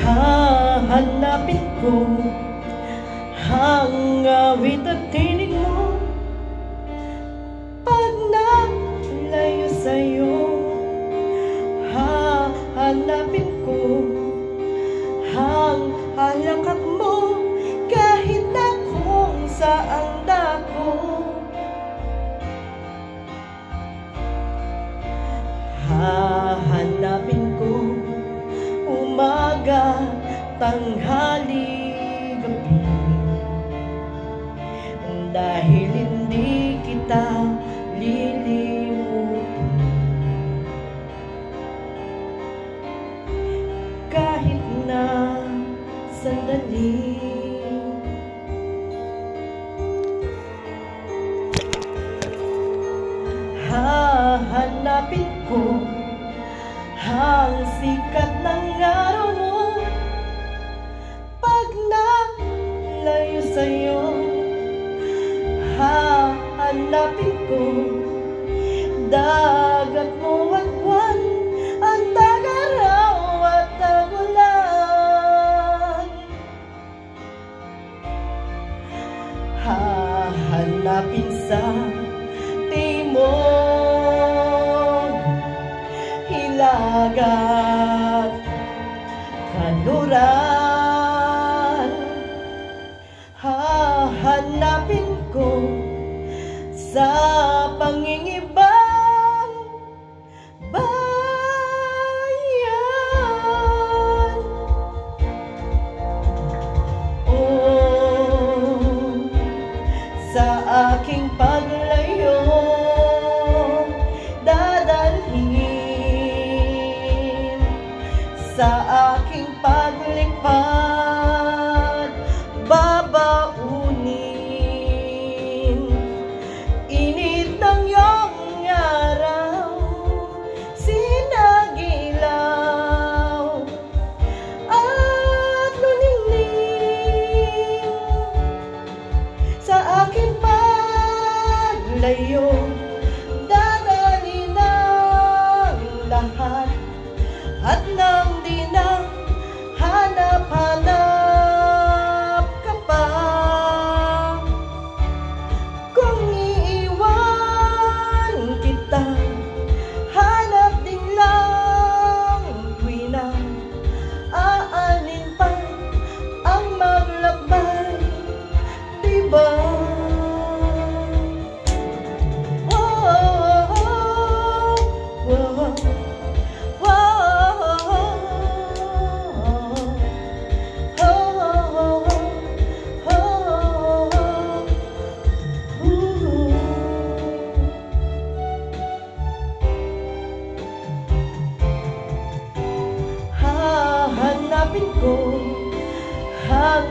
Hahanapin ko ang awit at tinig mo. Pag nalayo sa'yo, hahanapin ko ang halakat mo, kahit na kung saan dako. Hahanapin ko umaga, tanghali, gabi, dahil hindi kita lilimutin. Kahit na sandali. Hahanapin ko ang sikat ng araw mo. Pag nalayo sa'yo, hahanapin ko dagat mo at buwan, ang tag-araw at tag-ulan. Hahanapin sa timog, hilagat, kanluran. Hahanapin ko sa pangingibang bayan. Oh, sa aking paglayo, dadalhin sa aking paglipad, babaunin. Init ng iyong araw, sinagilaw at luningning sa aking paglayo, dadalhin ang lahat at nang di na hanap-hanap ka pa. Kung iiwan kita, hanap din lang tuwi na aanin pa ang maglakbay, diba? Hahanapin ko ang